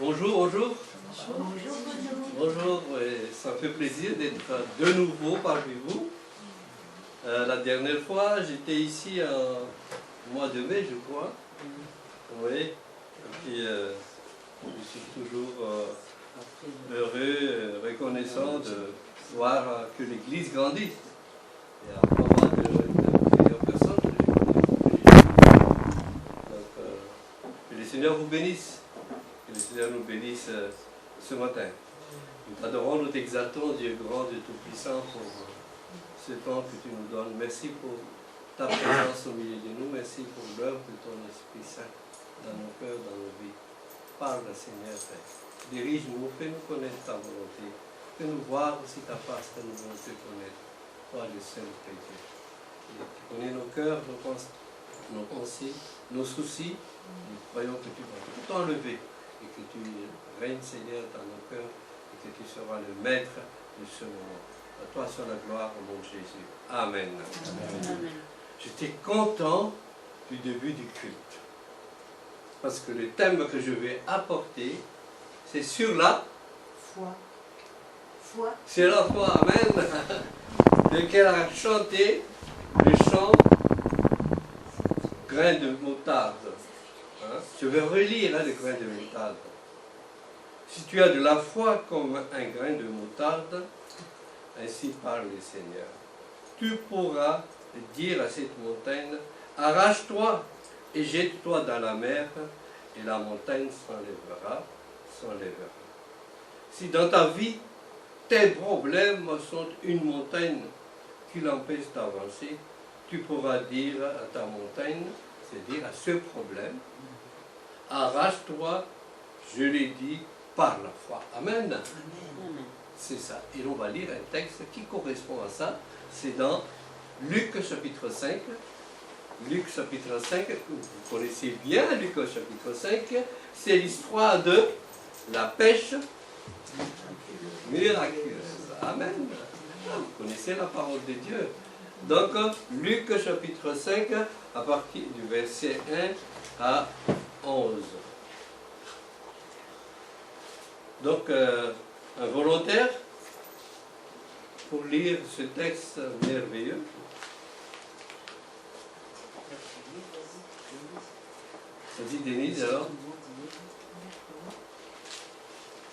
Bonjour, bonjour. Bonjour. Bonjour, ça me fait plaisir d'être de nouveau parmi vous. La dernière fois, j'étais ici en mois de mai, je crois. Oui. Et puis, je suis toujours heureux, reconnaissant de voir que l'Église grandit. Il y a pas mal de plusieurs personnes que je connais. Donc, que le Seigneur vous bénisse. Que le Seigneur nous bénisse ce matin. Nous t'adorons, nous t'exaltons, Dieu grand, Dieu tout-puissant, pour ce temps que tu nous donnes. Merci pour ta présence au milieu de nous. Merci pour l'œuvre de ton Esprit Saint dans nos cœurs, dans nos vies. Parle, Seigneur, Père. Dirige-nous, fais-nous connaître ta volonté. Fais-nous voir aussi ta face, que nous voulons te connaître. Toi, le seul Dieu. Et tu connais nos cœurs, nos pensées, nos soucis. Nous croyons que tu vas tout enlever et que tu règnes, Seigneur, dans nos cœurs et que tu seras le maître de ce moment. À toi soit la gloire au nom de Jésus. Amen. Amen. J'étais content du début du culte. Parce que le thème que je vais apporter, c'est sur la foi. Foi. C'est la foi. Amen. Lequel a chanté le chant grain de moutarde. Hein? Je vais relire le grain de moutarde. Si tu as de la foi comme un grain de moutarde, ainsi parle le Seigneur, tu pourras dire à cette montagne, arrache-toi et jette-toi dans la mer, et la montagne s'enlèvera. Si dans ta vie, tes problèmes sont une montagne qui l'empêche d'avancer, tu pourras dire à ta montagne, c'est-à-dire à ce problème, arrache-toi, je l'ai dit, par la foi. Amen. Amen. C'est ça. Et on va lire un texte qui correspond à ça. C'est dans Luc chapitre 5. Luc chapitre 5, vous connaissez bien Luc chapitre 5, c'est l'histoire de la pêche miraculeuse. Amen. Vous connaissez la parole de Dieu. Donc, Luc chapitre 5, à partir du verset 1 à 11. Donc, un volontaire pour lire ce texte merveilleux. Vas-y, Denise, alors.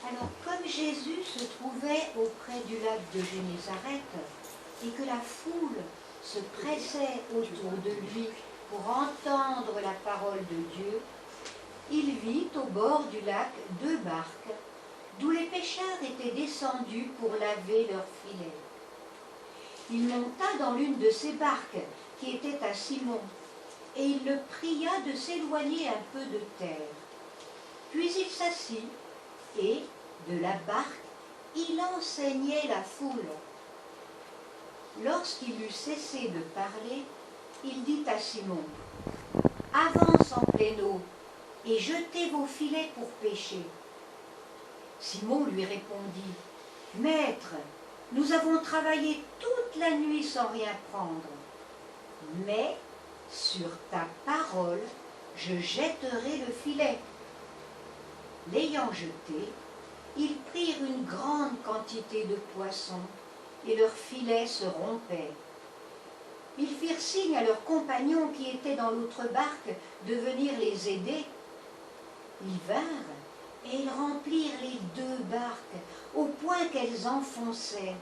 Alors, comme Jésus se trouvait auprès du lac de Génézareth et que la foule se pressait autour de lui pour entendre la parole de Dieu, il vit au bord du lac 2 barques, d'où les pêcheurs étaient descendus pour laver leurs filets. Il monta dans l'une de ces barques, qui était à Simon, et il le pria de s'éloigner un peu de terre. Puis il s'assit, et, de la barque, il enseignait la foule. Lorsqu'il eut cessé de parler, il dit à Simon, « Avance en pleine eau, et jetez vos filets pour pêcher. » Simon lui répondit, « Maître, nous avons travaillé toute la nuit sans rien prendre, mais sur ta parole, je jetterai le filet. » L'ayant jeté, ils prirent une grande quantité de poissons, et leurs filets se rompaient. Ils firent signe à leurs compagnons qui étaient dans l'autre barque de venir les aider. Ils vinrent, et ils remplirent les 2 barques, au point qu'elles enfonçaient.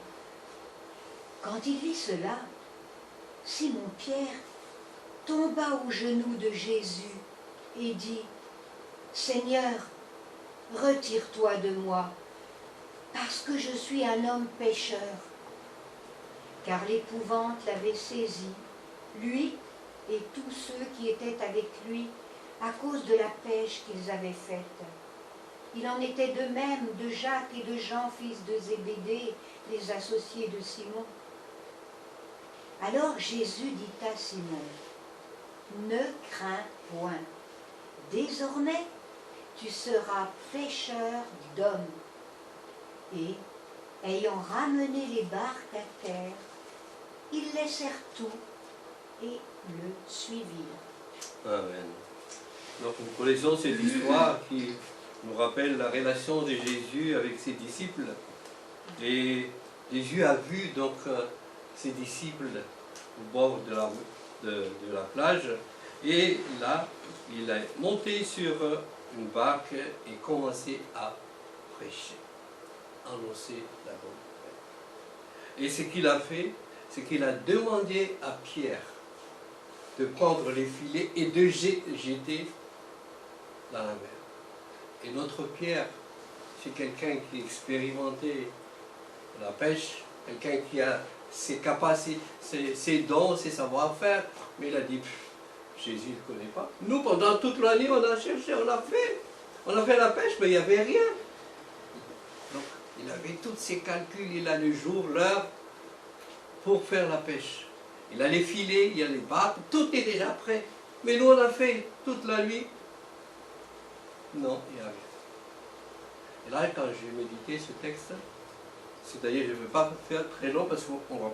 Quand il vit cela, Simon-Pierre tomba aux genoux de Jésus et dit, « Seigneur, retire-toi de moi, parce que je suis un homme pécheur. » Car l'épouvante l'avait saisi, lui et tous ceux qui étaient avec lui, à cause de la pêche qu'ils avaient faite. Il en était de même de Jacques et de Jean, fils de Zébédée, les associés de Simon. Alors Jésus dit à Simon, « Ne crains point, désormais tu seras pêcheur d'hommes. » Et, ayant ramené les barques à terre, ils laissèrent tout et le suivirent. Amen. Donc nous connaissons cette histoire qui nous rappelle la relation de Jésus avec ses disciples. Et Jésus a vu donc ses disciples au bord de la plage. Et là, il est monté sur une barque et commencé à prêcher, annoncer la bonne nouvelle. Et ce qu'il a fait, c'est qu'il a demandé à Pierre de prendre les filets et de jeter dans la mer. Et notre Pierre, c'est quelqu'un qui expérimentait la pêche, quelqu'un qui a ses capacités, ses dons, ses savoir-faire, mais il a dit, Jésus ne connaît pas. Nous, pendant toute l'année, on a cherché, on a fait la pêche, mais il n'y avait rien. Donc, il avait tous ses calculs, il a le jour, l'heure, pour faire la pêche. Il a les filets, il y a les barques, tout est déjà prêt. Mais nous, on a fait toute la nuit. Non, il n'y a rien. Et là, quand j'ai médité ce texte, c'est-à-dire, je ne veux pas faire très long parce qu'on va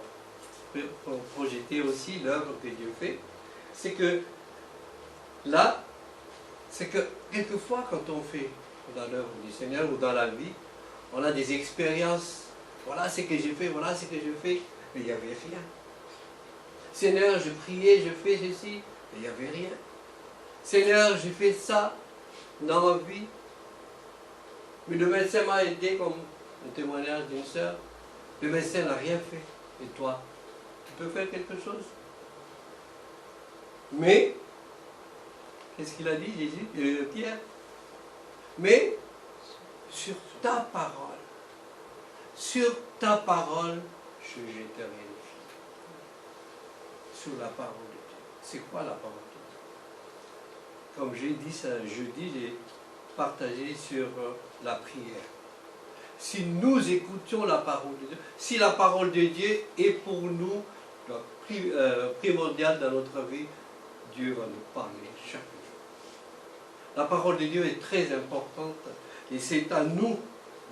projeter aussi l'œuvre que Dieu fait, c'est que là, c'est que quelquefois, quand on fait dans l'œuvre du Seigneur ou dans la vie, on a des expériences. Voilà ce que j'ai fait, voilà ce que je fais, mais il n'y avait rien. Seigneur, je priais, je fais ceci, mais il n'y avait rien. Seigneur, j'ai fait ça dans ma vie, mais le médecin m'a aidé, comme le témoignage d'une sœur. Le médecin n'a rien fait. Et toi, tu peux faire quelque chose? Mais, qu'est-ce qu'il a dit, Jésus, Pierre? Mais, sur ta parole, je jeterai le filet. Sur la parole de Dieu. C'est quoi la parole de Dieu? Comme j'ai dit ça jeudi, j'ai partagé sur la prière. Si nous écoutions la parole de Dieu, si la parole de Dieu est pour nous primordiale dans notre vie, Dieu va nous parler chaque jour. La parole de Dieu est très importante et c'est à nous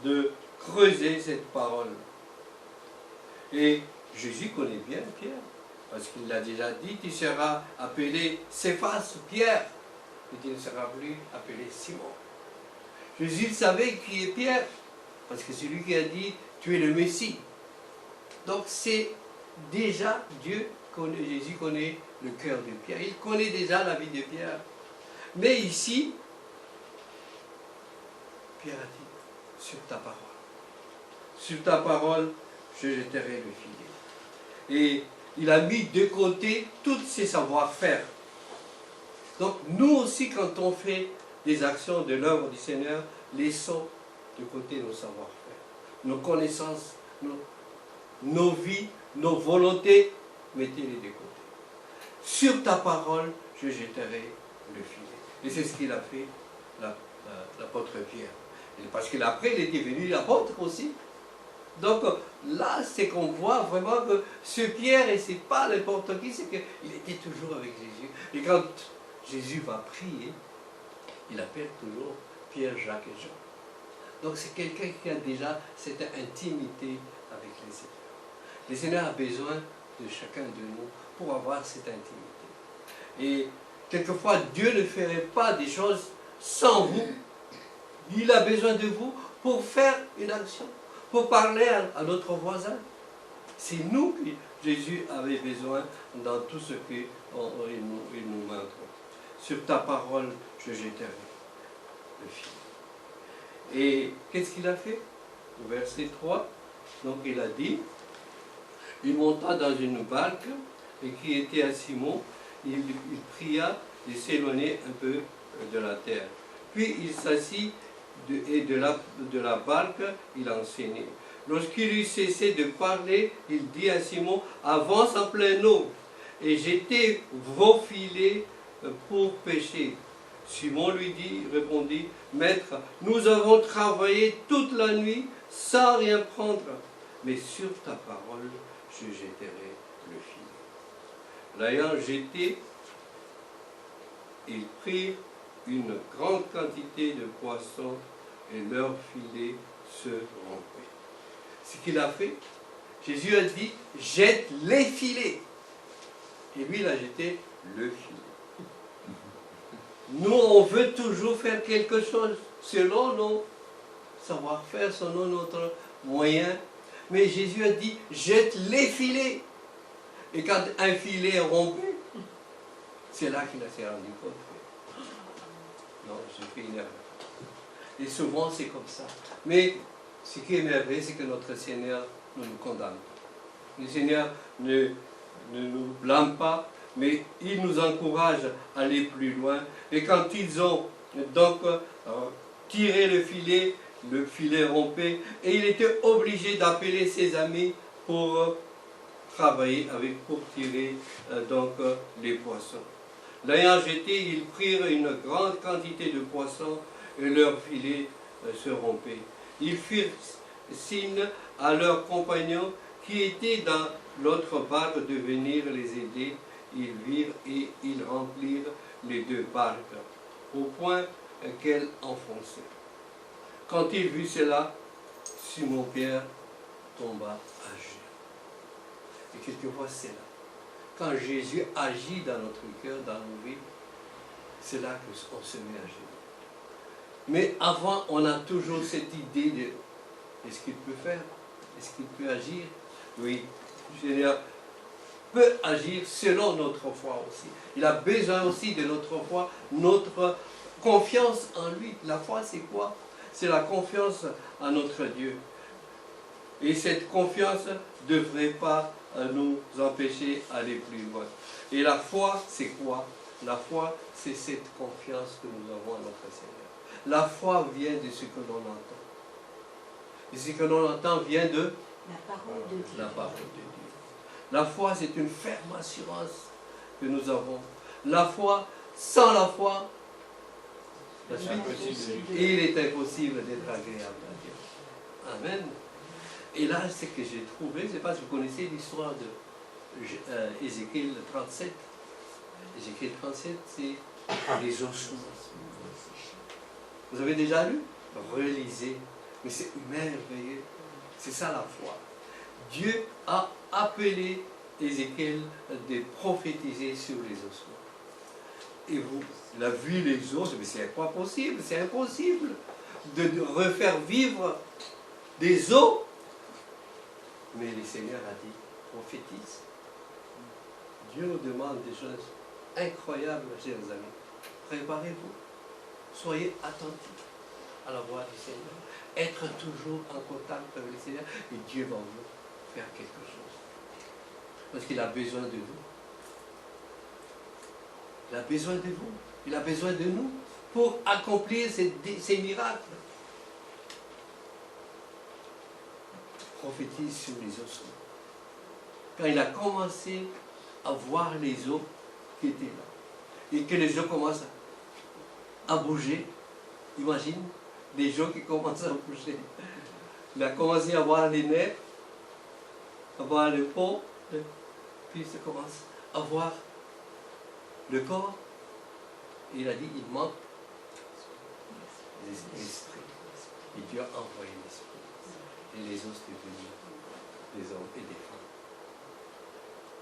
de creuser cette parole. Et Jésus connaît bien Pierre, parce qu'il l'a déjà dit, tu seras appelé Céphas, Pierre, et tu ne seras plus appelé Simon. Jésus savait qui est Pierre, parce que c'est lui qui a dit, tu es le Messie. Donc c'est déjà Dieu, Jésus connaît le cœur de Pierre, il connaît déjà la vie de Pierre. Mais ici, Pierre a dit, sur ta parole, je jeterai le filet. Et il a mis de côté tous ses savoir-faire. Donc nous aussi, quand on fait des actions de l'œuvre du Seigneur, laissons de côté nos savoir-faire, nos connaissances, nos vies, nos volontés, mettez-les de côté. Sur ta parole, je jeterai le filet. Et c'est ce qu'il a fait, l'apôtre Pierre. Et parce qu'après, il est devenu l'apôtre aussi. Donc là, c'est qu'on voit vraiment que ce Pierre, et ce n'est pas n'importe qui, c'est qu'il était toujours avec Jésus. Et quand Jésus va prier, il appelle toujours Pierre, Jacques et Jean. Donc c'est quelqu'un qui a déjà cette intimité avec le Seigneur. Le Seigneur a besoin de chacun de nous pour avoir cette intimité. Et quelquefois, Dieu ne ferait pas des choses sans vous. Il a besoin de vous pour faire une action, pour parler à notre voisin. C'est nous que Jésus avait besoin dans tout ce qu'il nous montre. Sur ta parole, je jeterai le filet. Et qu'est-ce qu'il a fait? Au verset 3, donc il a dit, il monta dans une barque et qui était à Simon, il pria de s'éloigner un peu de la terre. Puis il s'assit et de la barque, il enseignait. Lorsqu'il eut cessé de parler, il dit à Simon, avance en pleine eau et jetez vos filets pour pêcher. Simon lui répondit, Maître, nous avons travaillé toute la nuit sans rien prendre, mais sur ta parole, je jetterai le filet. L'ayant jeté, ils prirent une grande quantité de poissons et leur filet se rompait. Ce qu'il a fait, Jésus a dit, jette les filets. Et lui, il a jeté le filet. Nous, on veut toujours faire quelque chose. selon nos savoir-faire, selon notre moyen. Mais Jésus a dit, jette les filets. Et quand un filet est rompu, c'est là qu'il s'est rendu compte que non, j'ai fait une erreur. Et souvent c'est comme ça. Mais ce qui est merveilleux, c'est que notre Seigneur ne nous condamne pas. Le Seigneur ne nous blâme pas, mais il nous encourage à aller plus loin. Et quand ils ont donc tiré le filet rompait, et il était obligé d'appeler ses amis pour travailler pour tirer les poissons. L'ayant jeté, ils prirent une grande quantité de poissons et leur filet se rompait. Ils firent signe à leurs compagnons qui étaient dans l'autre barque de venir les aider. Ils virent et ils remplirent les deux barques au point qu'elles enfonçaient. Quand il vit cela, Simon-Pierre tomba à genoux. Et quelquefois c'est là. Quand Jésus agit dans notre cœur, dans nos vies, c'est là qu'on se met à genoux. Mais avant, on a toujours cette idée de est-ce qu'il peut faire? Est-ce qu'il peut agir? Oui, le Seigneur peut agir selon notre foi aussi. Il a besoin aussi de notre foi, notre confiance en lui. La foi, c'est quoi? C'est la confiance en notre Dieu. Et cette confiance ne devrait pas nous empêcher d'aller plus loin. Et la foi, c'est quoi? La foi, c'est cette confiance que nous avons en notre Seigneur. La foi vient de ce que l'on entend. Et ce que l'on entend vient de la parole de Dieu. La parole de Dieu. La foi, c'est une ferme assurance que nous avons. La foi, sans la foi, il est impossible d'être agréable à Dieu. Amen. Et là, ce que j'ai trouvé, je ne sais pas si vous connaissez l'histoire de Ézéchiel 37. Ézéchiel 37, c'est les ossements. Vous avez déjà lu? Relisez. Mais c'est merveilleux. C'est ça la foi. Dieu a appelé Ézéchiel de prophétiser sur les ossements. Et vous, il a vu les os, mais c'est pas possible, c'est impossible de refaire vivre des os. Mais le Seigneur a dit, prophétise. Dieu nous demande des choses incroyables, chers amis. Préparez-vous. Soyez attentifs à la voix du Seigneur. Être toujours en contact avec le Seigneur et Dieu va vous faire quelque chose. Parce qu'il a besoin de vous. Il a besoin de vous. Il a besoin de nous pour accomplir ces miracles. Prophétise sur les ossements. Quand il a commencé à voir les os qui étaient là, et que les os commencent à bouger, imagine, des os qui commencent à bouger. Il a commencé à voir les nerfs, à voir le peau, puis il commence à voir le corps. Et il a dit, il manque l'esprit. Et Dieu a envoyé l'esprit. Et les os devenus des hommes et des femmes.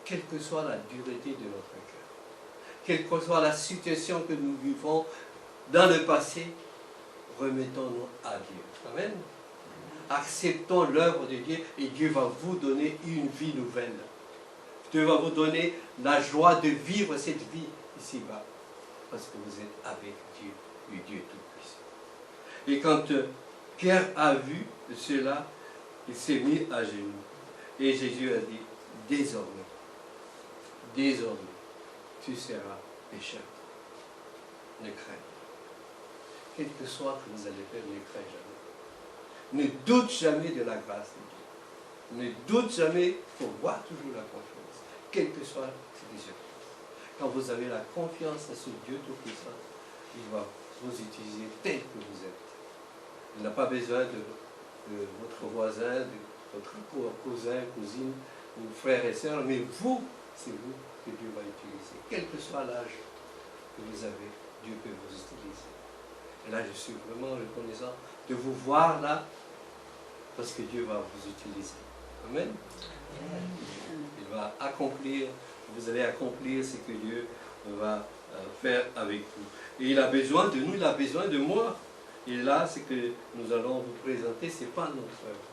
Quelle que soit la dureté de notre cœur, quelle que soit la situation que nous vivons dans le passé, remettons-nous à Dieu. Amen. Acceptons l'œuvre de Dieu et Dieu va vous donner une vie nouvelle. Dieu va vous donner la joie de vivre cette vie ici-bas. Parce que vous êtes avec Dieu, le Dieu Tout-Puissant. Et quand Pierre a vu cela, il s'est mis à genoux. Et Jésus a dit, désormais, tu seras pécheur. Ne crains pas. Quel que soit ce que vous allez faire, ne crains jamais. Ne doute jamais de la grâce de Dieu. Ne doute jamais, il faut voir toujours la confiance. Quel que soit ce qui. Quand vous avez la confiance à ce Dieu Tout-Puissant, il va vous utiliser tel que vous êtes. Il n'a pas besoin de votre voisin, de votre cousin, cousine, ou frère et sœur, mais vous, c'est vous que Dieu va utiliser. Quel que soit l'âge que vous avez, Dieu peut vous utiliser. Et là, je suis vraiment reconnaissant de vous voir là, parce que Dieu va vous utiliser. Amen. Il va accomplir, vous allez accomplir ce que Dieu va faire avec vous. Et il a besoin de nous, il a besoin de moi. Et là, ce que nous allons vous présenter, ce n'est pas notre œuvre.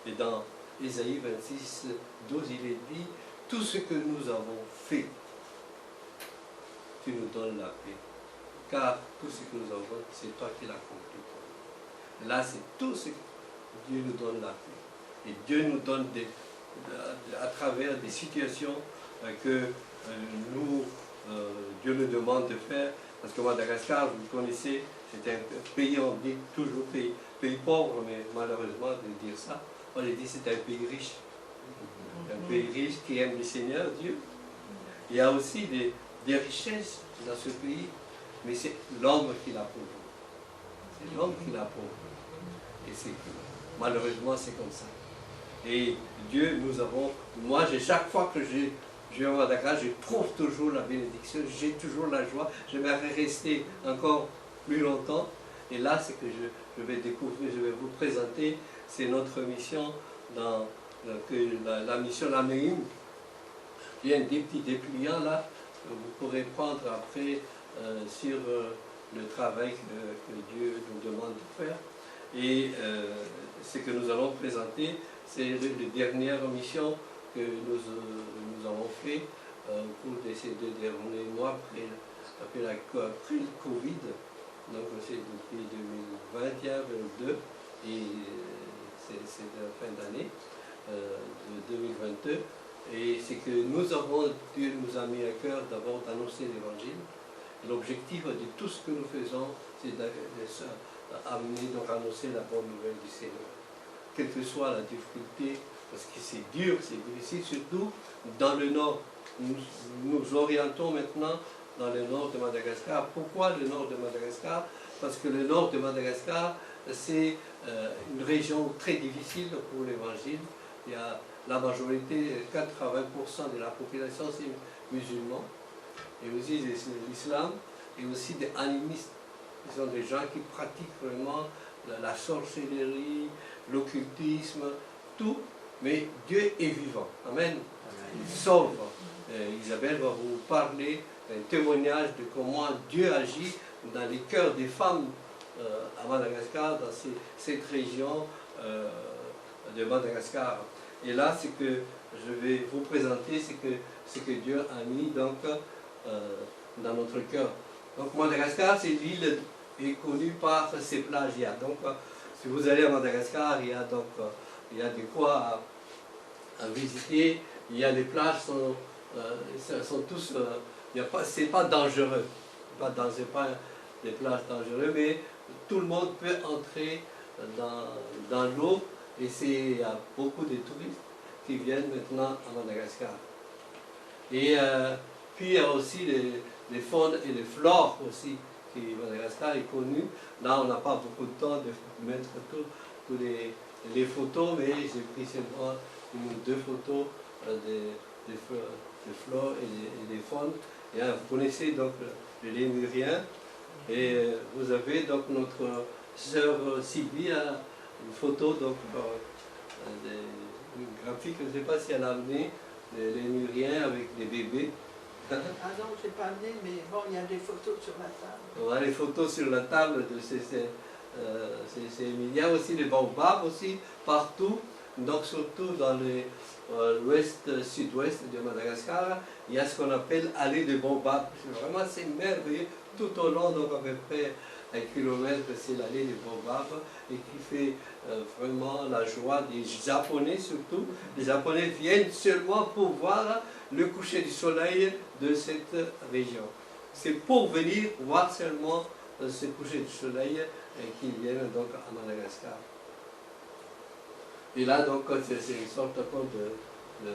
Et dans Ésaïe 26, 12, il est dit, tout ce que nous avons fait, tu nous donnes la paix. Car tout ce que nous avons, c'est toi qui l'as accompli. Là, c'est tout ce que Dieu nous donne la paix. Et Dieu nous donne à travers des situations que Dieu nous demande de faire. Parce que Madagascar, vous connaissez, c'est un pays, on dit toujours pays pauvre, mais malheureusement de dire ça, on dit que c'est un pays riche. Un pays riche qui aime le Seigneur, Dieu. Il y a aussi des richesses dans ce pays, mais c'est l'homme qui l'appauvrit. C'est l'homme qui l'appauvrit. Et malheureusement, c'est comme ça. Et Dieu, moi, chaque fois que je vais à Madagascar, je trouve toujours la bénédiction, j'ai toujours la joie, j'aimerais rester encore plus longtemps. Et là, ce que je vais découvrir, je vais vous présenter, c'est notre mission dans la mission Laméim. Il y a des petits dépliants là, que vous pourrez prendre après sur le travail que Dieu nous demande de faire. Et ce que nous allons présenter, c'est les dernières missions que nous avons fait au cours de ces 2 derniers mois après le Covid. Donc c'est depuis 2021, 2022 et c'est la fin d'année de 2022. Et c'est que Dieu nous a mis à cœur d'abord d'annoncer l'Évangile. L'objectif de tout ce que nous faisons, c'est d'amener, donc annoncer la bonne nouvelle du Seigneur. Quelle que soit la difficulté, parce que c'est dur, c'est difficile, surtout dans le nord. Nous orientons maintenant dans le nord de Madagascar. Pourquoi le nord de Madagascar? Parce que le nord de Madagascar, c'est une région très difficile pour l'Évangile. Il y a la majorité, 80% de la population, c'est musulmans. Et aussi l'islam, et aussi des animistes. Ce sont des gens qui pratiquent vraiment la sorcellerie, l'occultisme, tout. Mais Dieu est vivant. Amen. Il sauve. Isabelle va vous parler d'un témoignage de comment Dieu agit dans les cœurs des femmes à Madagascar, dans cette région de Madagascar. Et là, ce que je vais vous présenter, c'est ce que Dieu a mis donc, dans notre cœur. Donc Madagascar, c'est l'île est connue par ses plages. Donc, si vous allez à Madagascar, il y a de quoi à visiter. Il y a les plages sont tous, c'est pas dangereux. C'est pas des plages dangereuses, mais tout le monde peut entrer dans l'eau. Et il y a beaucoup de touristes qui viennent maintenant à Madagascar. Et puis il y a aussi les faunes et les flores aussi, qui Madagascar est connu. Là, on n'a pas beaucoup de temps de mettre tous les photos, mais j'ai pris seulement 1 ou 2 photos des flores et des faunes. Et vous connaissez donc les Lémuriens. Et vous avez donc notre sœur Sylvie, une photo donc une graphique, je ne sais pas si elle a amené les Lémuriens avec des bébés. Ah non, je n'ai pas amené, mais bon, il y a des photos sur la table. On a les photos sur la table de il y a aussi les baobabs aussi, partout. Donc surtout dans l'ouest, sud-ouest de Madagascar, il y a ce qu'on appelle allée de baobabs. Vraiment, c'est merveilleux. Tout au long, donc à peu près 1 kilomètre, c'est l'allée des baobabs et qui fait vraiment la joie des Japonais surtout. Les Japonais viennent seulement pour voir le coucher du soleil de cette région. C'est pour venir voir seulement ce coucher du soleil qu'ils viennent donc à Madagascar. Et là, donc, c'est une sorte de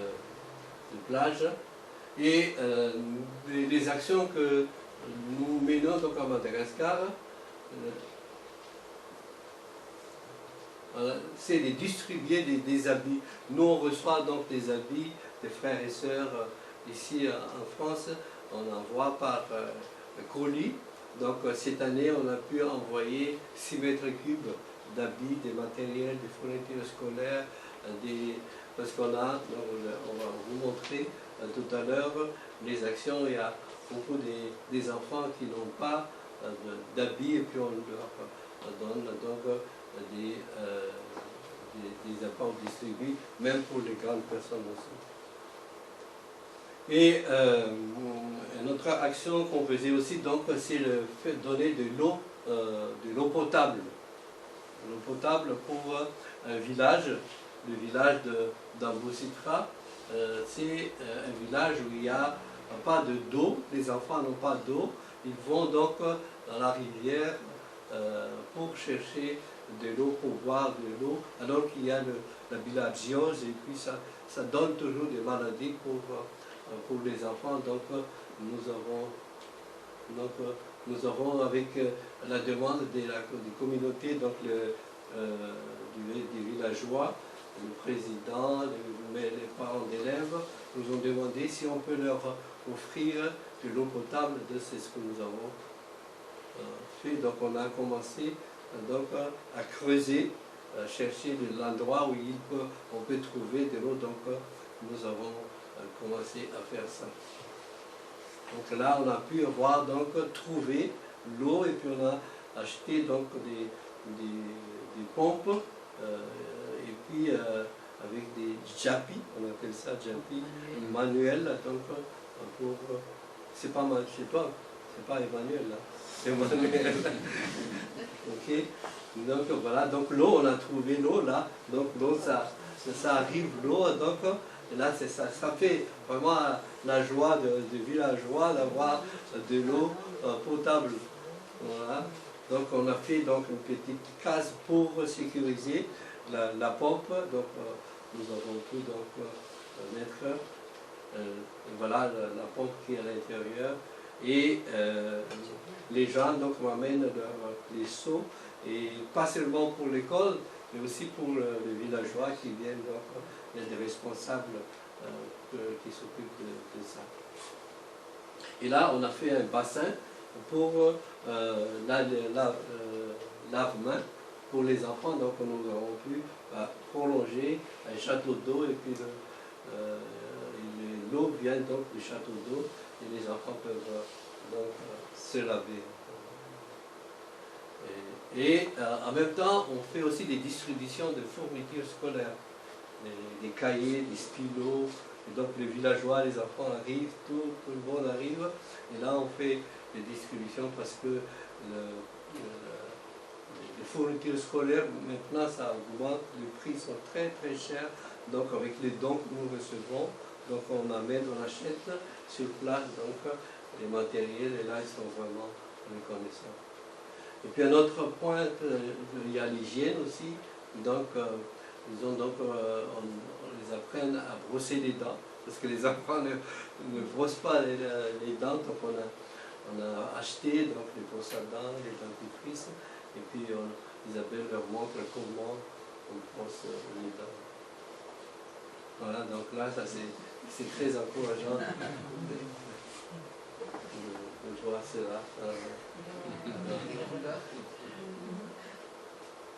plage. Et les actions que nous menons donc à Madagascar, c'est de distribuer des habits. Nous, on reçoit donc des habits des frères et sœurs ici en France. On envoie par colis. Donc, cette année, on a pu envoyer 6 mètres cubes d'habits, des matériels, des fournitures scolaires, parce qu'on a, on va vous montrer tout à l'heure, les actions. Il y a beaucoup des enfants qui n'ont pas d'habits et puis on leur donne donc des apports distribués, même pour les grandes personnes aussi. Et une autre action qu'on faisait aussi, donc, c'est le fait de donner de l'eau potable. L'eau potable pour un village, le village d'Ambositra. C'est un village où il n'y a pas d'eau, les enfants n'ont pas d'eau. Ils vont donc dans la rivière pour chercher de l'eau, pour boire de l'eau, alors qu'il y a la bilharziose, et puis ça donne toujours des maladies pour les enfants. Donc nous avons avec la demande des communautés, donc des villageois, le président, les parents d'élèves, nous ont demandé si on peut leur offrir de l'eau potable. C'est ce que nous avons fait. Donc on a commencé donc, à creuser, à chercher l'endroit où on peut trouver de l'eau. Donc nous avons commencé à faire ça. Donc là on a pu avoir donc trouvé l'eau, et puis on a acheté donc des pompes, et puis avec des djapi, on appelle ça djapi, manuel, donc c'est pas Emmanuel là, c'est manuel. Ok, donc voilà, donc l'eau, on a trouvé l'eau là, donc l'eau ça arrive l'eau, donc et là ça fait vraiment la joie de villageois d'avoir de l'eau potable. Voilà. Donc on a fait donc une petite case pour sécuriser la pompe. Donc nous avons pu donc mettre voilà la pompe qui est à l'intérieur, et les gens donc m'amènent les seaux, et pas seulement pour l'école, mais aussi pour les villageois qui viennent, donc il y a des responsables qui s'occupent de ça. Et là on a fait un bassin pour lave-main pour les enfants. Donc nous avons pu prolonger un château d'eau, et puis l'eau vient donc du château d'eau, et les enfants peuvent donc se laver. Et en même temps, on fait aussi des distributions de fournitures scolaires, des cahiers, des stylos. Et donc les villageois, les enfants arrivent, tout le monde arrive, et là on fait des distributions, parce que les fournitures scolaires, maintenant ça augmente, les prix sont très très chers. Donc avec les dons que nous recevons, donc on achète sur place donc les matériels, et là ils sont vraiment reconnaissants. Et puis un autre point, il y a l'hygiène aussi. Donc on les apprend à brosser les dents, parce que les enfants ne brossent pas les dents. Donc on a acheté donc les brosses à dents, les dentifrices, et puis Isabelle leur montre comment on brosse les dents. Voilà, donc là c'est très encourageant de voir cela.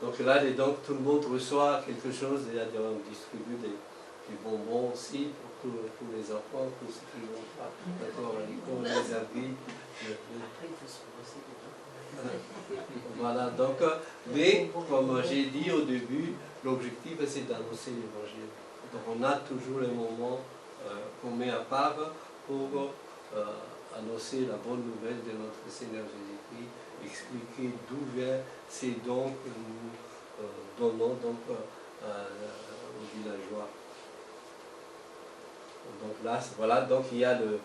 Donc là, donc, tout le monde reçoit quelque chose, et on distribue des bonbons aussi pour tous les enfants, pour ceux qui ne vont pas d'accord à l'école, les habits. Voilà, donc, mais comme j'ai dit au début, l'objectif c'est d'annoncer l'évangile. Donc on a toujours un moment qu'on met à part pour annoncer la bonne nouvelle de notre Seigneur Jésus-Christ, expliquer d'où viennent ces dons que nous donnons donc aux villageois. Donc là, voilà, donc il y a comment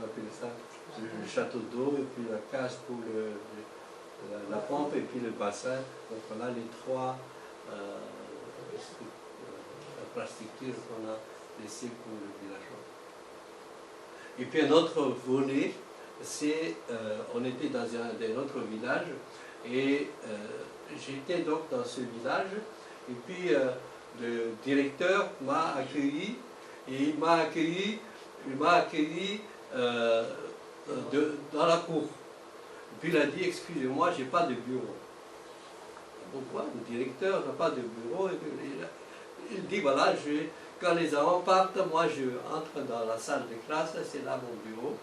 on appelle ça, le château d'eau, et puis la cage pour la pompe, et puis le bassin. Donc voilà les trois infrastructures qu'on a laissées pour le villageois. Et puis un autre volet, c'est, on était dans un autre village, et j'étais donc dans ce village, et puis le directeur m'a accueilli, et il m'a accueilli dans la cour. Et puis il a dit, excusez-moi, j'ai pas de bureau. Pourquoi? Le directeur n'a pas de bureau. Et il dit, voilà, quand les enfants partent, moi je entre dans la salle de classe, c'est là mon bureau.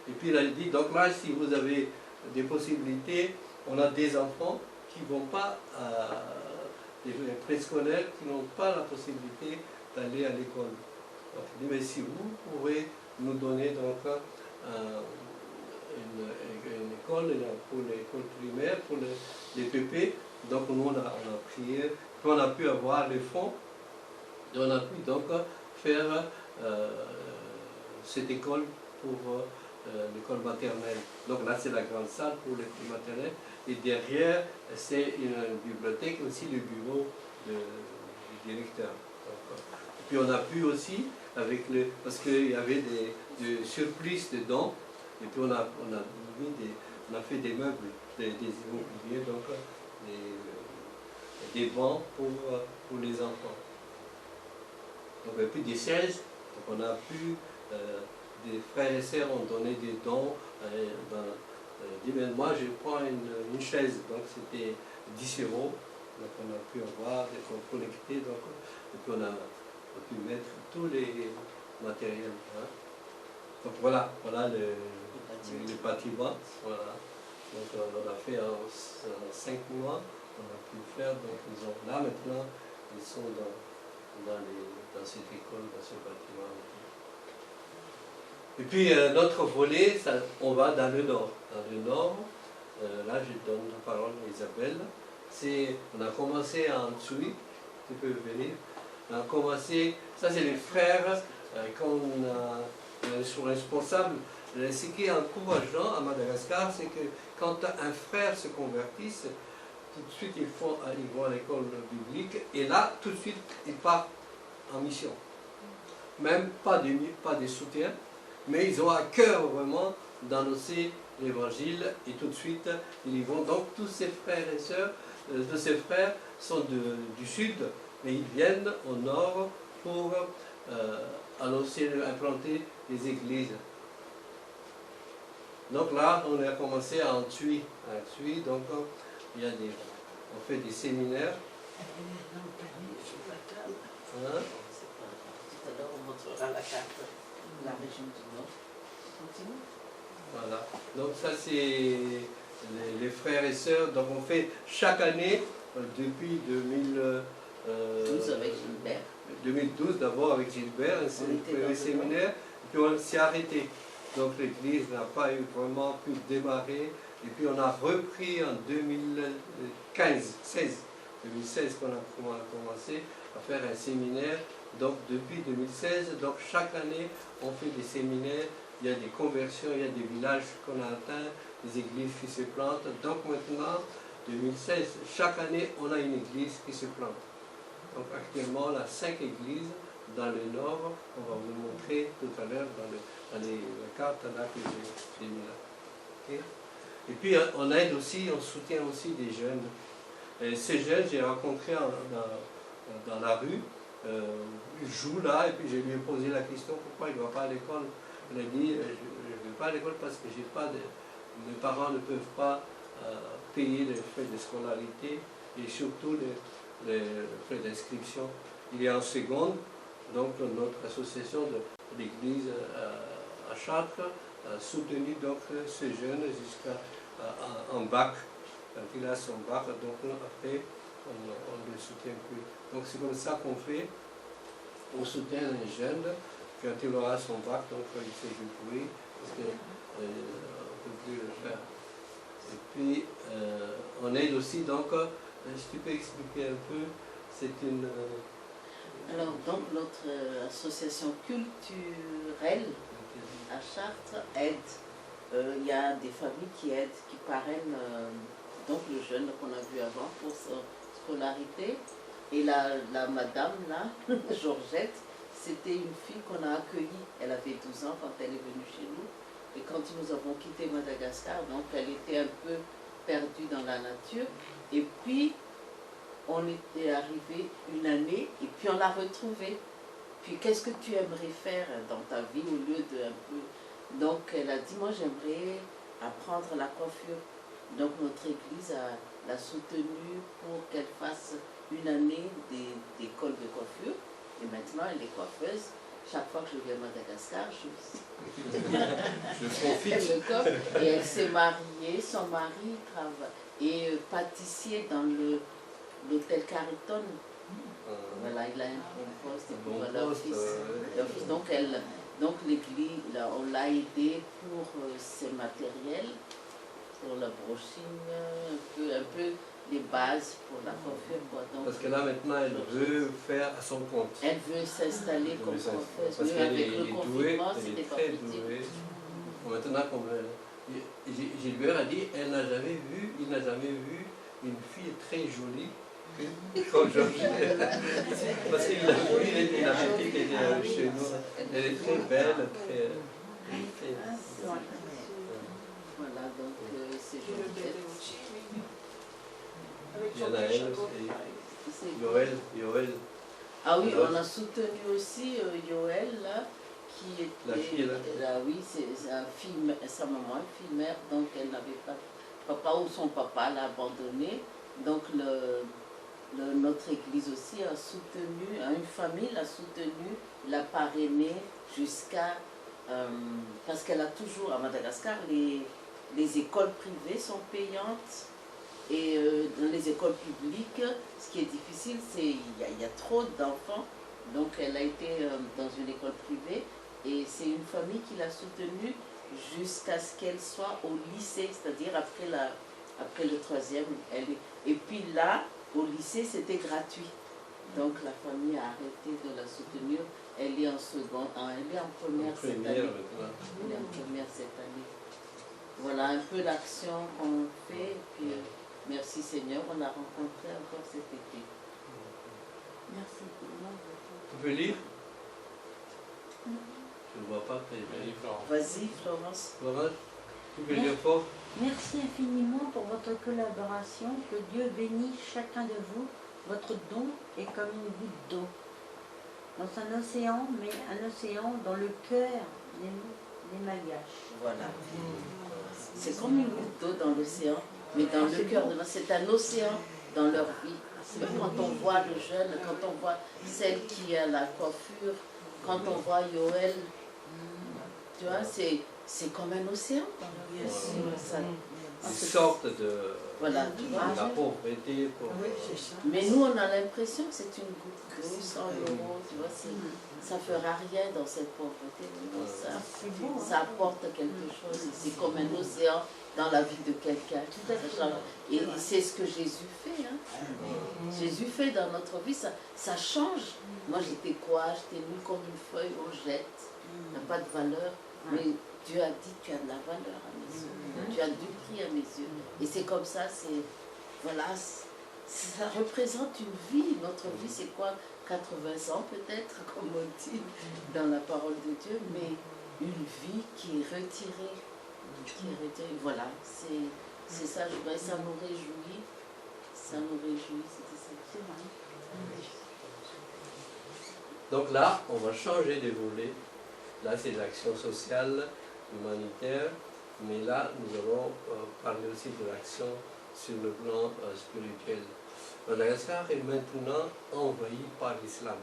Et puis il a dit, donc là, si vous avez des possibilités on a des enfants qui ne vont pas des préscolaires qui n'ont pas la possibilité d'aller à l'école. Donc, il dit, mais si vous pouvez nous donner donc une école pour l'école primaire, pour les PP, donc nous on a prié, puis on a pu avoir les fonds, et on a pu donc faire cette école pour l'école maternelle. Donc là c'est la grande salle pour l'école maternelle, et derrière c'est une bibliothèque, aussi le bureau du directeur. Donc, et puis on a pu aussi, avec parce qu'il y avait des surprises de dons, et puis on a fait des meubles, des immobiliers, donc des bancs pour les enfants. Donc et puis des chaises, donc on a pu, des frères et sœurs ont donné des dons, dit ben, moi je prends une chaise, donc c'était 10 €, donc on a pu avoir, collecter, donc, et puis on a pu mettre tous les matériels. Hein. Donc voilà le bâtiment. Voilà. Donc on a fait en 5 mois, on a pu faire, donc ils ont, là maintenant, ils sont dans cette école, dans ce bâtiment. Et puis notre volet, ça, on va dans le nord. Dans le nord, là je donne la parole à Isabelle. On a commencé en Tsui, tu peux venir. On a commencé, ça c'est les frères qu'on sont responsables. Ce qui est encourageant à Madagascar, c'est que quand un frère se convertisse, tout de suite ils vont à l'école biblique et là, tout de suite, ils partent en mission. Même pas de soutien, mais ils ont à cœur vraiment d'annoncer l'évangile et tout de suite, ils y vont. Donc tous ces frères et sœurs, tous ces frères sont du sud, mais ils viennent au nord pour annoncer, implanter les églises. Donc là, on a commencé à Tsui. Donc il y a on fait des séminaires. Hein? Tout à l'heure, on montrera la carte de la région du Nord. Continue. Voilà. Donc ça, c'est les frères et sœurs. Donc on fait chaque année, depuis 12 avec Gilbert. 2012 d'abord avec Gilbert, un séminaire, puis on s'est arrêté. Donc l'église n'a pas vraiment pu démarrer. Et puis on a repris en 2016 qu'on a commencé à faire un séminaire. Donc depuis 2016, donc chaque année on fait des séminaires, il y a des conversions, il y a des villages qu'on a atteints, des églises qui se plantent. Donc maintenant, 2016, chaque année on a une église qui se plante. Donc actuellement on a 5 églises dans le nord, on va vous montrer tout à l'heure dans les cartes là que j'ai mis là. Okay? Et puis on aide aussi, on soutient aussi des jeunes. Et ces jeunes, j'ai rencontré dans la rue, il joue là, et puis je lui ai posé la question pourquoi il ne va pas à l'école. Il a dit je ne vais pas à l'école parce que mes parents ne peuvent pas payer les frais de scolarité et surtout les frais d'inscription. Il est en seconde, donc notre association de l'église à Chartres a soutenu donc ce jeune jusqu'à en bac. Quand il a son bac, donc après on ne le soutient plus. Donc c'est comme ça qu'on fait. On soutient les jeunes. Quand il aura son bac, donc il sait jouer, parce qu'on ne peut plus le faire. Et puis on aide aussi, donc, si tu peux expliquer un peu, c'est une... Alors, donc, notre association culturelle à Chartres aide. Il y a des familles qui aident, qui parrainent donc le jeune qu'on a vu avant pour sa scolarité. Et la madame, là, Georgette, c'était une fille qu'on a accueillie. Elle avait 12 ans quand elle est venue chez nous. Et quand nous avons quitté Madagascar, donc elle était un peu perdue dans la nature. Et puis, on était arrivé une année et puis on l'a retrouvée. Puis qu'est-ce que tu aimerais faire dans ta vie au lieu de un peu... Donc elle a dit, moi j'aimerais apprendre la coiffure. Donc notre église l'a soutenue pour qu'elle fasse une année d'école de coiffure. Et maintenant elle est coiffeuse. chaque fois que je vais à Madagascar, Je profite. le coffre. Et elle s'est mariée, son mari est pâtissier dans l'hôtel Carlton. Voilà, il a un poste et Bon pour poste, l'office. Donc l'église, on l'a aidé pour ses matériels, pour la brochine, un peu les bases pour la coiffure. Quoi. Donc, Parce que là maintenant elle veut faire à son compte. elle veut s'installer comme coiffeuse. Parce Mais qu'elle avec est le douée, confinement, elle c'était est pas très possible. douée. Maintenant, comme Gilbert a dit, il n'a jamais vu une fille très jolie comme Georgine. Parce qu'il a vu, il a dit qu'elle est chez nous. Elle est très belle, très. Voilà, donc c'est Et le bébé Georgette. aussi, oui. Avec Il y en son a petit elle chapeau. aussi. Yoël. Ah oui, Alors, on a soutenu aussi Yoël, là, qui était... La fille, là. Oui, c'est sa maman, une fille mère, donc elle n'avait pas de papa ou son papa l'a abandonnée. Donc notre église aussi a soutenu, une famille l'a soutenue, l'a parrainée jusqu'à... parce qu'elle a toujours, à Madagascar, les écoles privées sont payantes. Et dans les écoles publiques, ce qui est difficile, c'est qu'il y a trop d'enfants. Donc elle a été dans une école privée et c'est une famille qui l'a soutenue jusqu'à ce qu'elle soit au lycée, c'est-à-dire après le troisième. Et puis là, au lycée, c'était gratuit. Donc la famille a arrêté de la soutenir. Elle est en seconde, elle est en première cette année. Elle est en première cette année. Voilà un peu l'action qu'on fait. Et puis, merci Seigneur, on a rencontré encore cet été. Merci. Tu peux lire? Je ne vois pas très bien. Vas-y Florence. Florence, tu peux lire fort? Merci infiniment pour votre collaboration. Que Dieu bénisse chacun de vous. Votre don est comme une goutte d'eau dans un océan, mais un océan dans le cœur des Malgaches. Voilà. C'est comme une goutte d'eau dans l'océan, mais dans le cœur de c'est un océan dans leur vie. Même quand on voit le jeune, quand on voit celle qui a la coiffure, quand on voit Yoël, tu vois, c'est comme un océan dans leur vie. Ils sortent de Voilà, tu vois. la pauvreté. Mais nous, on a l'impression que c'est une goutte d'eau, 100 €, tu vois, ça ne fera rien dans cette pauvreté. Non, ça apporte quelque chose. C'est comme un océan dans la vie de quelqu'un. Et c'est ce que Jésus fait. Hein. Jésus fait dans notre vie, ça change. Moi, j'étais quoi? J'étais nulle comme une feuille, on jette. Ça n'a pas de valeur. Mais Dieu a dit, tu as de la valeur à mes yeux. Tu as du prix à mes yeux. Et c'est comme ça, voilà, ça représente une vie. Notre vie, c'est quoi? 80 ans peut-être, comme on dit dans la parole de Dieu, mais une vie qui est retirée. Voilà, c'est ça, ça nous réjouit. Ça nous réjouit, c'est vrai. Donc là, on va changer de volet. Là, c'est l'action sociale, humanitaire, mais là, nous allons parler aussi de l'action sur le plan spirituel. Madagascar est maintenant envahi par l'islam.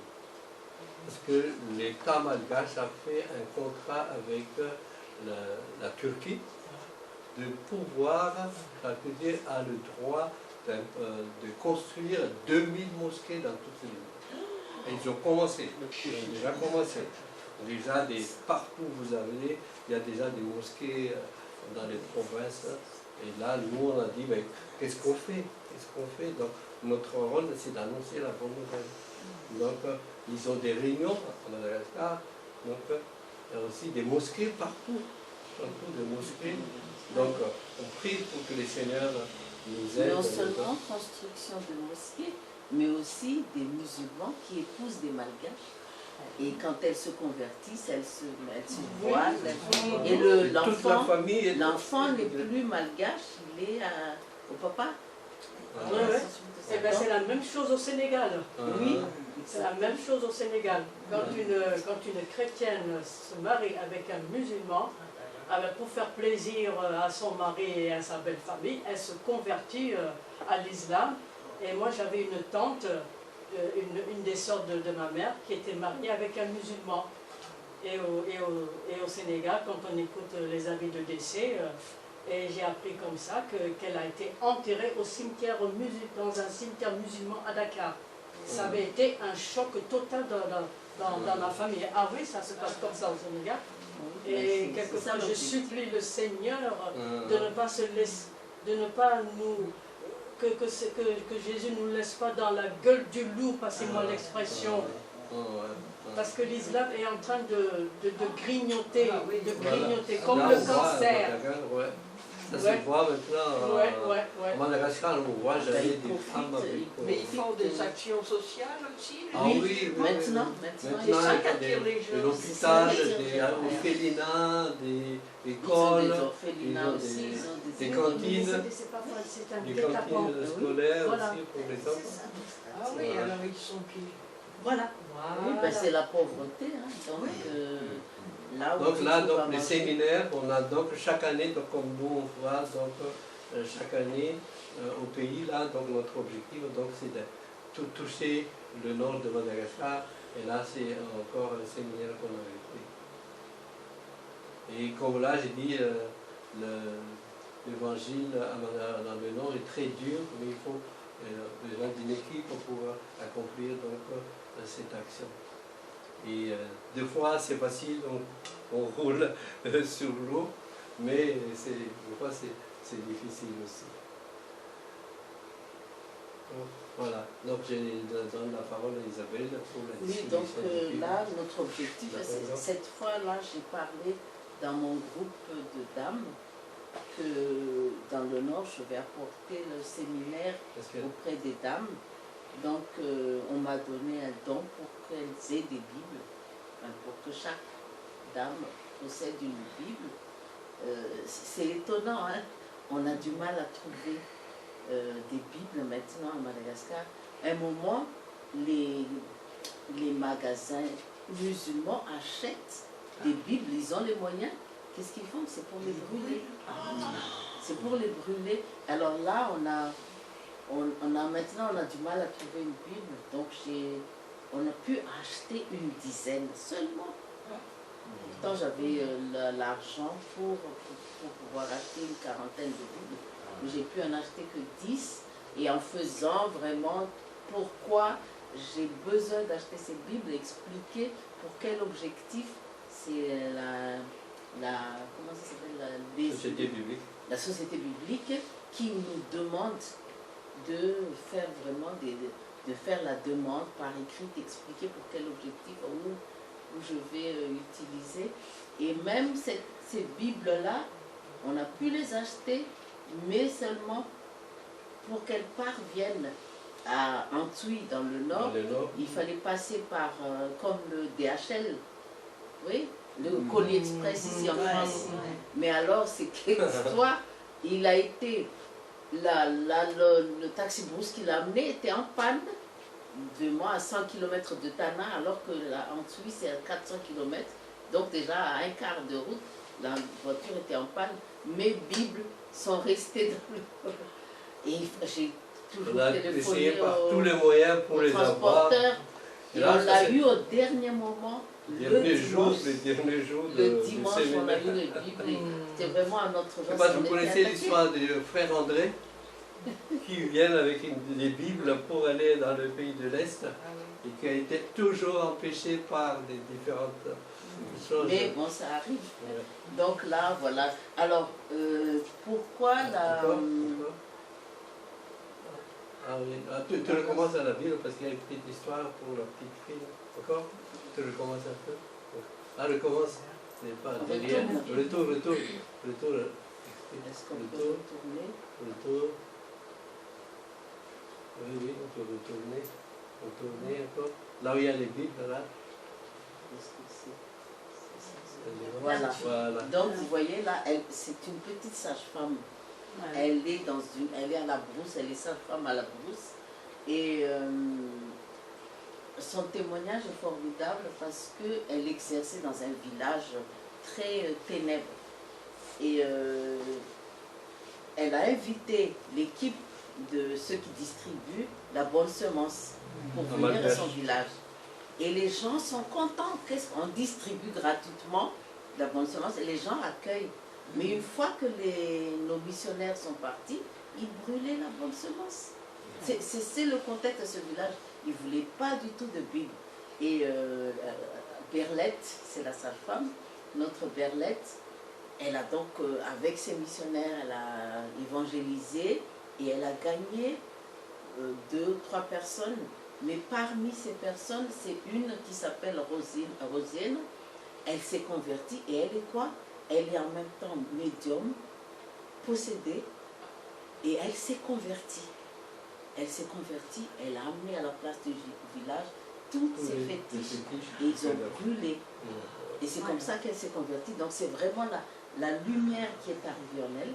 Parce que l'État malgache a fait un contrat avec la Turquie de pouvoir, la Turquie a le droit de construire 2000 mosquées dans toute l'île. Et ils ont commencé, ils ont déjà commencé. Déjà, partout où vous allez, il y a déjà des mosquées dans les provinces. Et là, nous, on a dit, mais qu'est-ce qu'on fait? Donc, notre rôle, c'est d'annoncer la bonne nouvelle. Donc, ils ont des réunions à Madagascar. Donc, il y a aussi des mosquées partout. Des mosquées. Donc, on prie pour que les seigneurs nous aident. Non seulement construction de mosquées, mais aussi des musulmans qui épousent des malgaches. Et quand elles se convertissent, elles se voilent. Et l'enfant le plus malgache, il est au papa. Eh ben, c'est la même chose au Sénégal. Oui. C'est la même chose au Sénégal. Quand une chrétienne se marie avec un musulman, pour faire plaisir à son mari et à sa belle famille, elle se convertit à l'islam. Et moi, j'avais une tante, une des sœurs de ma mère, qui était mariée avec un musulman. et au Sénégal, quand on écoute les avis de décès, et j'ai appris comme ça qu'elle a été enterrée au cimetière dans un cimetière musulman à Dakar. Ça avait été un choc total dans ma famille. Ah oui, ça se passe comme ça au Sénégal. Et quelquefois, je supplie le Seigneur de ne pas se laisser, de ne pas nous... Que Jésus ne nous laisse pas dans la gueule du loup, passez-moi l'expression. Parce que l'islam est en train de grignoter, comme le cancer. Ça se voit maintenant. En Madagascar, on voit jamais des femmes avec... Mais ils font des actions sociales aussi. Ah oui, maintenant, C'est ça qui attire les de jeunes. l'hôpital, des orphelinats, des Ils ont écoles, des orphelinats aussi, ils ont des des cantines, C'est un des guet-apens. cantines scolaires Voilà. aussi pour les enfants. Ah oui, alors ils sont qui? Voilà. Oui, ben c'est la pauvreté, hein. Donc là où Donc tu là, trouves à donc, les manger. séminaires, on a donc chaque année, donc, comme nous on voit, donc, chaque année au pays, là, donc notre objectif, donc, c'est de toucher le nord de Madagascar. Et là, c'est encore un séminaire qu'on avait fait. Et comme là, j'ai dit, l'évangile dans le nord est très dur, mais il faut besoin d'une équipe pour pouvoir accomplir donc, cette action. Et des fois, c'est facile, on roule sur l'eau, mais des fois, c'est difficile aussi. Donc, voilà, donc je donne la parole à Isabelle pour la Oui, distribution donc du film. là, notre objectif, cette fois-là, j'ai parlé dans mon groupe de dames que dans le Nord, je vais apporter le séminaire Parce que auprès des dames. Donc, on m'a donné un don pour qu'elles aient des Bibles, enfin, pour que chaque dame possède une Bible. C'est étonnant, hein? On a du mal à trouver des Bibles maintenant à Madagascar. À un moment, les magasins musulmans achètent des Bibles, ils ont les moyens. Qu'est-ce qu'ils font? C'est pour les brûler. C'est pour les brûler. Alors là, maintenant, on a du mal à trouver une Bible. Donc, on a pu acheter une dizaine seulement. Pourtant, j'avais l'argent pour pouvoir acheter une quarantaine de Bibles. Mais j'ai pu en acheter que 10. Et en faisant vraiment pourquoi j'ai besoin d'acheter ces Bibles, expliquer pour quel objectif c'est comment ça s'appelle, société biblique. la société biblique qui nous demande de faire vraiment de faire la demande par écrit, d'expliquer pour quel objectif, où je vais utiliser. Et même ces Bibles-là, on a pu les acheter, mais seulement pour qu'elles parviennent à Antui dans le Nord. Dans le Nord. Il fallait passer par, comme le DHL, oui, le colis express ici en France. Mais alors, c'est quelquefois, il a été, le taxi-brousse qui l'a amené était en panne, vraiment à 100 km de Tana, alors que en Suisse, c'est à 400 km. Donc déjà, à un quart de route, la voiture était en panne. Mes Bibles sont restées dans le... Et j'ai toujours On a téléphoné essayé par tous les moyens pour les avoir. transporteur. Et là, on l'a eu au dernier moment. Les derniers jours de Le dimanche, on a séminaire. eu les Bibles. et C'était vraiment à notre Je joie. sais pas si On vous était connaissez attaqués. l'histoire des frères André qui viennent avec des Bibles pour aller dans le pays de l'Est et qui a été toujours empêché par des différentes choses. Mais bon, ça arrive. Ouais. Donc là, voilà. Alors, pourquoi la... D'accord, d'accord. Ah oui, ah, tu recommences à la Bible parce qu'il y a une petite histoire pour la petite fille. D'accord? Tu recommences un peu? Ah, recommence. C'est pas derrière. Retour. Est-ce qu'on peut retourner? Retour. Oui, on peut retourner. Retourner encore. Là où il y a les Bibles, là. Est-ce que c'est... Voilà. Voilà. Donc, vous voyez là, c'est une petite sage-femme. Elle est à la brousse, elle est sage-femme à la brousse. Et son témoignage est formidable parce qu'elle exerçait dans un village très ténèbre. Et elle a invité l'équipe de ceux qui distribuent la bonne semence pour venir à son village. Et les gens sont contents. Qu'est-ce qu'on distribue gratuitement la bonne semence et les gens accueillent. Mais une fois que nos missionnaires sont partis, ils brûlaient la bonne semence. C'est le contexte de ce village. Ils ne voulaient pas du tout de Bible. Et Berlette, c'est la sage-femme, notre Berlette, elle a donc, avec ses missionnaires, elle a évangélisé et elle a gagné 2 ou 3 personnes. Mais parmi ces personnes, c'est une qui s'appelle Rosienne. Elle s'est convertie et elle est quoi? Elle est en même temps médium, possédée, et elle s'est convertie. Elle s'est convertie, elle a amené à la place du village toutes ces fétiches et ils ont brûlé. Et c'est comme ça qu'elle s'est convertie. Donc c'est vraiment la lumière qui est arrivée en elle.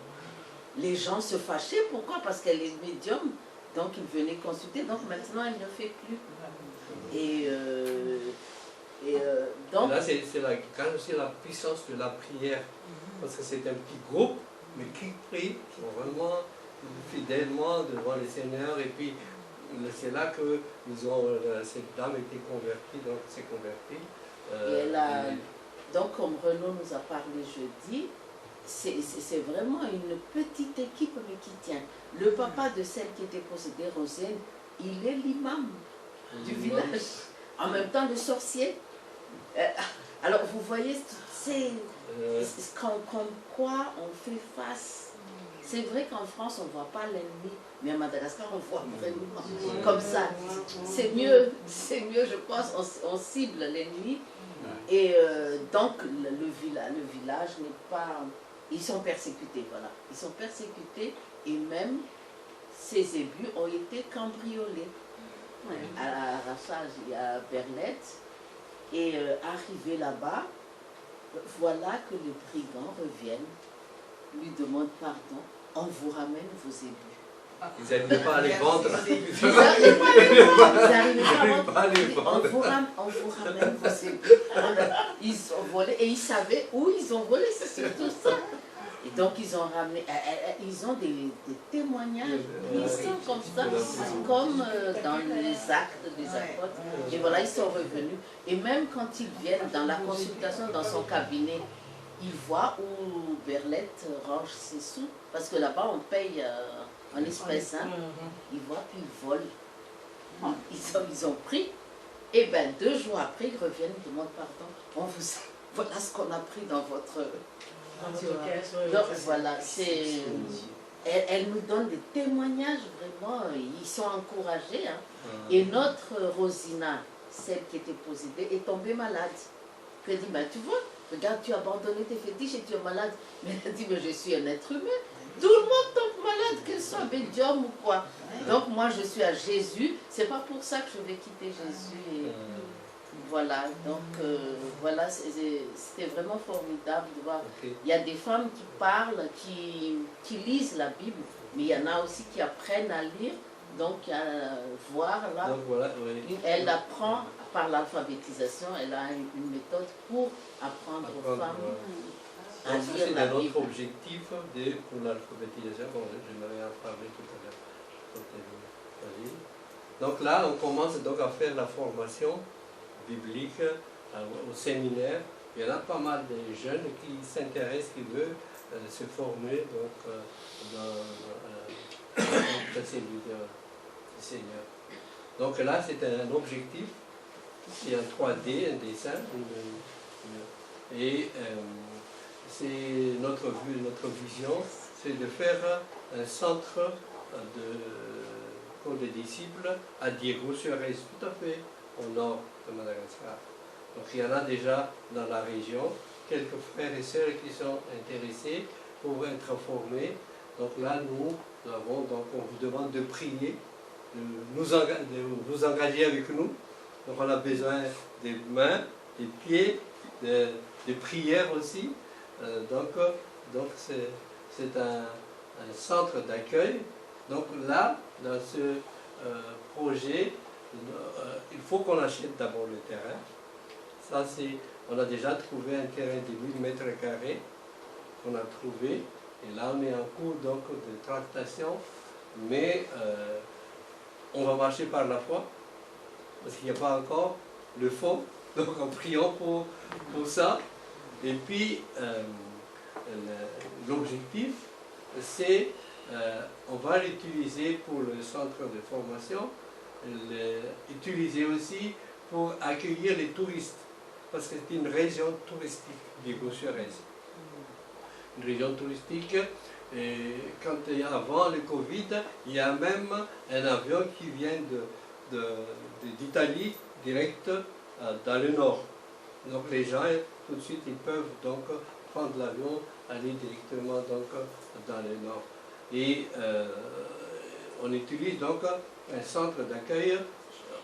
Les gens se fâchaient, pourquoi? Parce qu'elle est médium, donc ils venaient consulter, donc maintenant elle ne fait plus. Et donc... Là, c'est quand aussi la puissance de la prière, parce que c'est un petit groupe, mais qui prie vraiment fidèlement devant le Seigneur, et puis c'est là que cette dame était convertie, donc s'est convertie. Et elle a, donc comme Renaud nous a parlé jeudi, c'est vraiment une petite équipe mais qui tient. Le papa de celle qui était possédée, Rosienne, il est l'imam du village, en même temps le sorcier. Alors vous voyez, c'est comme quoi on fait face. C'est vrai qu'en France on ne voit pas l'ennemi, mais à Madagascar on voit vraiment comme ça. C'est mieux, je pense, on cible l'ennemi. Et donc le village n'est pas... Ils sont persécutés, voilà. Ils sont persécutés et même ces ébus ont été cambriolés. À Rassage, il y a Berlette. Et arrivé là-bas, voilà que les brigands reviennent, lui demandent pardon, on vous ramène vos ébus. Ils n'arrivaient pas à les vendre. Ils n'arrivaient pas à les vendre. On vous ramène vos ébus. Ils ont volé et ils savaient où ils ont volé, c'est surtout ça. Et donc ils ont ramené, ils ont des témoignages puissants comme ça, comme dans les actes des apôtres. Et voilà, ils sont revenus. Et même quand ils viennent dans la consultation dans son cabinet, ils voient où Berlette range ses sous. Parce que là-bas, on paye en espèces. Hein. Ils voient, puis ils volent. Ils ont pris. Et bien, 2 jours après, ils reviennent, ils demandent pardon. Voilà ce qu'on a pris dans votre... Donc voilà, elle nous donne des témoignages vraiment, ils sont encouragés. Hein. Et notre Rosina, celle qui était possédée, est tombée malade. Elle dit, ben, tu vois, regarde, tu as abandonné tes fétiches et tu es malade. Mais elle dit, mais je suis un être humain. Tout le monde tombe malade, qu'elle soit médium ou quoi. Donc moi je suis à Jésus, c'est pas pour ça que je vais quitter Jésus. Et voilà, donc voilà, c'était vraiment formidable de voir. Il y a des femmes qui parlent, qui lisent la Bible, mais il y en a aussi qui apprennent à lire. Donc à voir là, donc, voilà, oui. Elle apprend par l'alphabétisation, elle a une méthode pour apprendre aux femmes à lire c'est la un Bible. autre objectif pour l'alphabétisation, bon, j'aimerais en parler tout à l'heure. Donc là, on commence donc à faire la formation biblique au séminaire. Il y en a pas mal de jeunes qui s'intéressent, qui veulent se former donc, dans la cellule du Seigneur. Donc là, c'est un objectif, c'est un 3D, un dessin, et c'est notre vision, c'est de faire un centre pour les disciples à Diego-sur-Aise, tout à fait au nord de Madagascar. Donc il y en a déjà dans la région, quelques frères et sœurs qui sont intéressés pour être formés. Donc là, nous avons, donc on vous demande de prier, de vous engager avec nous. Donc on a besoin des mains, des pieds, des prières aussi. Donc c'est un centre d'accueil. Donc là, dans ce projet, il faut qu'on achète d'abord le terrain. Ça, on a déjà trouvé un terrain de 1000 mètres carrés qu'on a trouvé. Et là, on est en cours donc, de tractation. Mais on va marcher par la foi, parce qu'il n'y a pas encore le fonds, donc en priant pour ça. Et puis, l'objectif, c'est, on va l'utiliser pour le centre de formation, l'utiliser aussi pour accueillir les touristes, parce que c'est une région touristique, Vigo-sur-Aise. Une région touristique, et quand il y a avant le Covid, il y a même un avion qui vient d'Italie, direct dans le nord. Donc les gens, tout de suite, ils peuvent donc prendre l'avion, aller directement donc dans le nord. Et on utilise donc un centre d'accueil,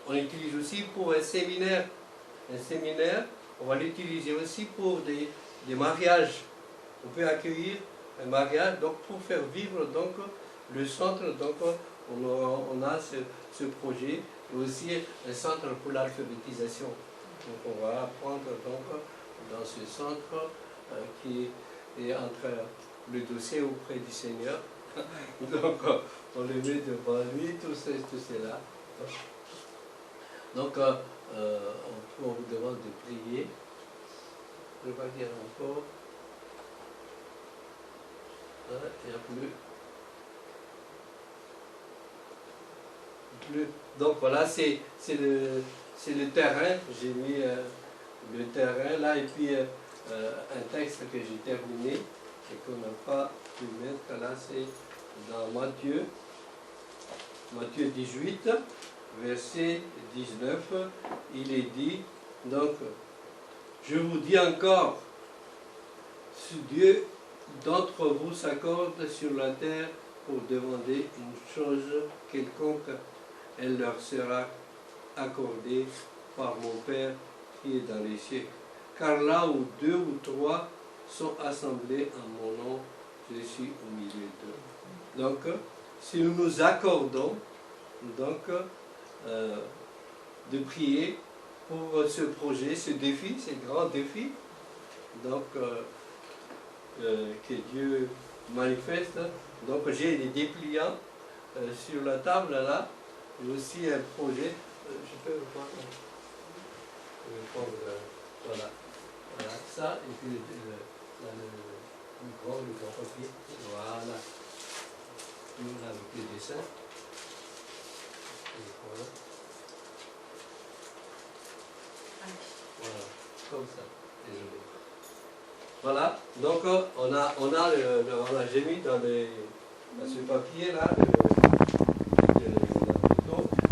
on utilise aussi pour un séminaire. Un séminaire, on va l'utiliser aussi pour des mariages. On peut accueillir un mariage, donc pour faire vivre donc le centre, donc on a ce projet, et aussi un centre pour l'alphabétisation. Donc on va apprendre donc dans ce centre qui est entre le dossier auprès du Seigneur. Donc on le met devant lui, tout cela. Donc on vous demande de prier. Je vais dire encore. Il n'y a plus. Donc voilà, c'est le terrain. J'ai mis le terrain là et puis un texte que j'ai terminé et qu'on n'a pas pu mettre là, c'est dans Matthieu 18, verset 19. Il est dit, donc, je vous dis encore, si Dieu d'entre vous s'accordent sur la terre pour demander une chose quelconque, elle leur sera accordée par mon Père qui est dans les cieux. Car là où 2 ou 3 sont assemblés en mon nom, je suis au milieu d'eux. Donc, si nous nous accordons donc, de prier pour ce projet, ce défi, ce grand défi, donc que Dieu manifeste. Donc j'ai des dépliants sur la table là, j'ai aussi un projet. Je peux voir, voilà, ça, et puis le grand papier, voilà, avec les dessins. Et voilà. Voilà, comme ça, désolé. Voilà, donc j'ai mis dans ce papier là,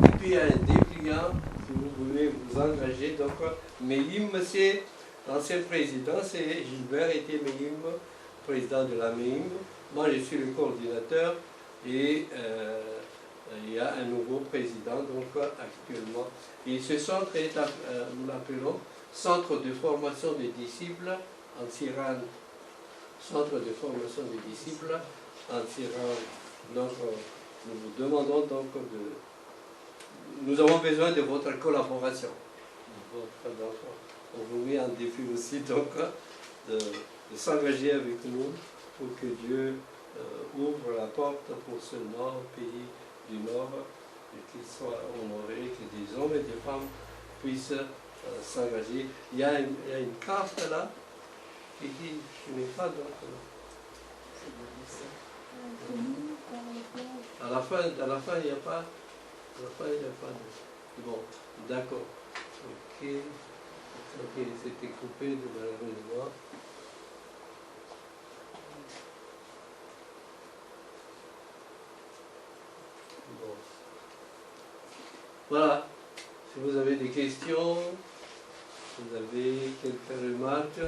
et puis il y a un dépliant, si vous voulez vous engager. Donc MEIM, c'est l'ancien président, c'est Gilbert était MEIM, président de la MEIM. Moi je suis le coordinateur et il y a un nouveau président donc actuellement. Et ce centre est, nous l'appelons Centre de formation des disciples en Tirane, centre de formation des disciples en Tirane. Donc, nous vous demandons donc nous avons besoin de votre collaboration. Donc, on vous met en défi aussi donc de s'engager avec nous pour que Dieu ouvre la porte pour ce nord, pays du Nord, et qu'il soit honoré, que des hommes et des femmes puissent s'engager. Il y a une carte là qui dit, je n'ai pas d'autre. À la fin, il n'y a pas. À la fin, il n'y a pas de. Bon, d'accord. Ok. Ok, c'était coupé de malheureusement. Bon. Voilà. Si vous avez des questions, vous avez quelques remarques.